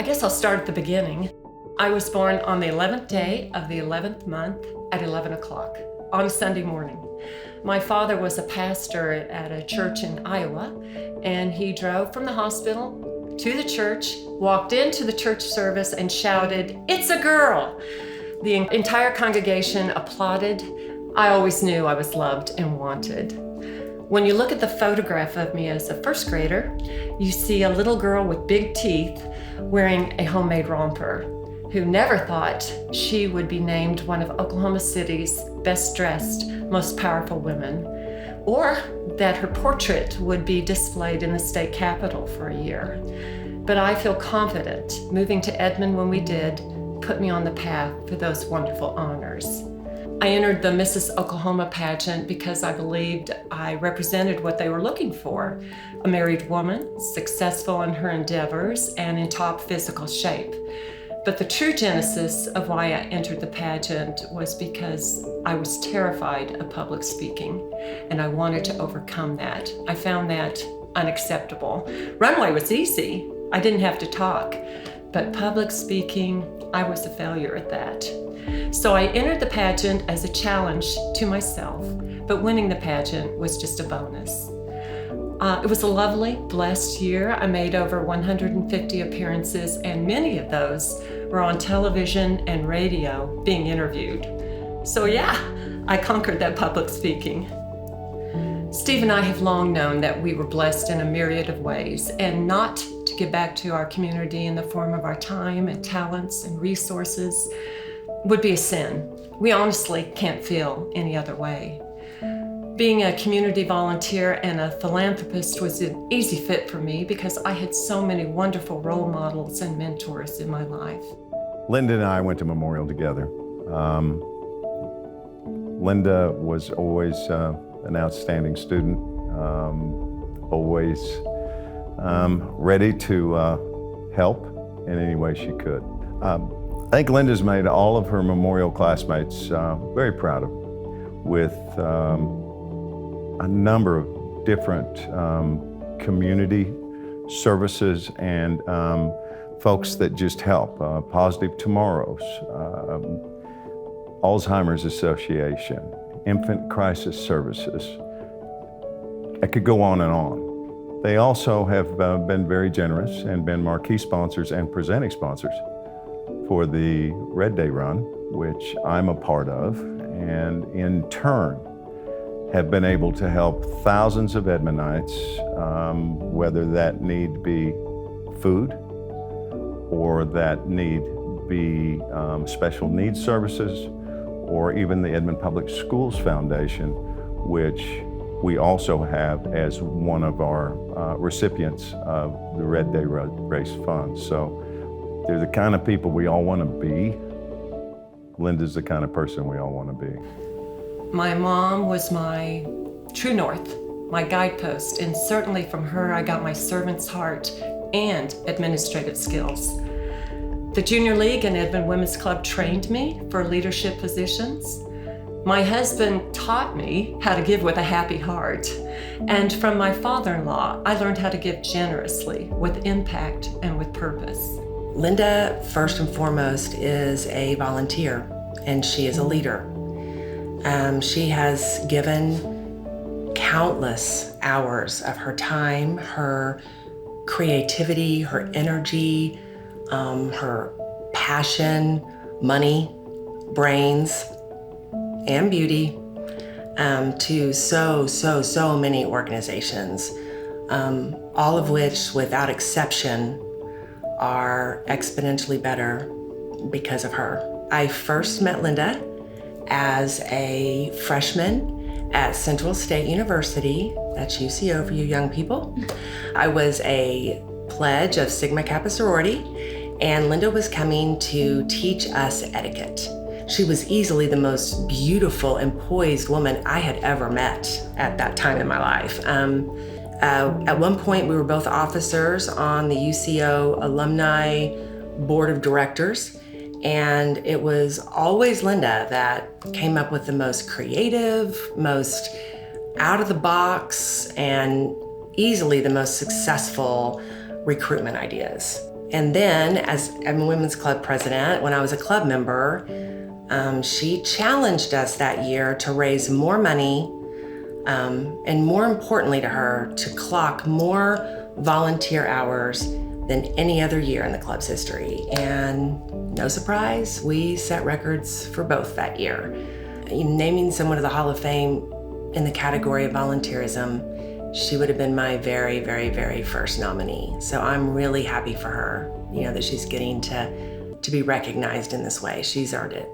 guess I'll start at the beginning. I was born on the 11th day of the 11th month at 11 o'clock on Sunday morning. My father was a pastor at a church in Iowa, and he drove from the hospital to the church, walked into the church service and shouted, "It's a girl!" The entire congregation applauded. I always knew I was loved and wanted. When you look at the photograph of me as a first grader, you see a little girl with big teeth wearing a homemade romper, who never thought she would be named one of Oklahoma City's best dressed, most powerful women, or that her portrait would be displayed in the state capitol for a year. But I feel confident moving to Edmond when we did put me on the path for those wonderful honors. I entered the Mrs. Oklahoma pageant because I believed I represented what they were looking for: a married woman, successful in her endeavors and in top physical shape. But the true genesis of why I entered the pageant was because I was terrified of public speaking, and I wanted to overcome that. I found that unacceptable. Runway was easy. I didn't have to talk. But public speaking, I was a failure at that. So I entered the pageant as a challenge to myself, but winning the pageant was just a bonus. It was a lovely, blessed year. I made over 150 appearances, and many of those were on television and radio being interviewed. So yeah, I conquered that public speaking. Steve and I have long known that we were blessed in a myriad of ways, and not to give back to our community in the form of our time and talents and resources would be a sin. We honestly can't feel any other way. Being a community volunteer and a philanthropist was an easy fit for me because I had so many wonderful role models and mentors in my life. Linda and I went to Memorial together. Linda was always an outstanding student, always ready to help in any way she could. I think Linda's made all of her Memorial classmates very proud of her, with a number of different community services and folks that just help. Positive Tomorrows, Alzheimer's Association, Infant Crisis Services. I could go on and on. They also have been very generous and been marquee sponsors and presenting sponsors for the Red Day Run, which I'm a part of, and in turn have been able to help thousands of Edmondites, whether that need be food or that need be special needs services, or even the Edmond Public Schools Foundation, which we also have as one of our recipients of the Red Day Race Fund. So they're the kind of people we all want to be. Linda's the kind of person we all want to be. My mom was my true north, my guidepost, and certainly from her I got my servant's heart and administrative skills. The Junior League and Edmond Women's Club trained me for leadership positions. My husband taught me how to give with a happy heart. And from my father-in-law, I learned how to give generously, with impact and with purpose. Linda, first and foremost, is a volunteer, and she is a leader. She has given countless hours of her time, her creativity, her energy, her passion, money, brains, and beauty to so many organizations, all of which, without exception, are exponentially better because of her. I first met Linda as a freshman at Central State University. That's UCO for you young people. I was a pledge of Sigma Kappa sorority, and Linda was coming to teach us etiquette. She was easily the most beautiful and poised woman I had ever met at that time in my life. At one point, we were both officers on the UCO Alumni Board of Directors, and it was always Linda that came up with the most creative, most out of the box, and easily the most successful recruitment ideas. And then, as I'm a women's club president, when I was a club member, she challenged us that year to raise more money, and more importantly to her, to clock more volunteer hours than any other year in the club's history. And no surprise, we set records for both that year. Naming someone to the Hall of Fame in the category of volunteerism, she would have been my very, very, very first nominee. So I'm really happy for her, that she's getting to be recognized in this way. She's earned it.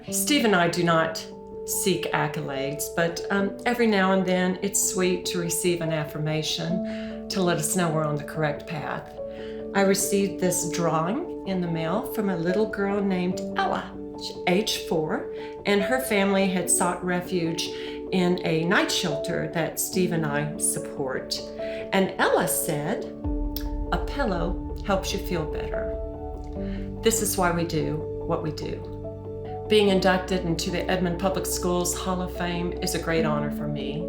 Steve and I do not seek accolades, but every now and then it's sweet to receive an affirmation to let us know we're on the correct path. I received this drawing in the mail from a little girl named Ella, age 4, and her family had sought refuge in a night shelter that Steve and I support. And Ella said, "A pillow helps you feel better." This is why we do what we do. Being inducted into the Edmond Public Schools Hall of Fame is a great honor for me,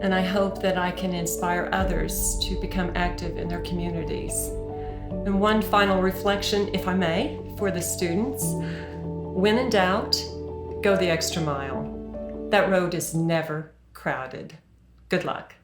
and I hope that I can inspire others to become active in their communities. And one final reflection, if I may, for the students: when in doubt, go the extra mile. That road is never crowded. Good luck.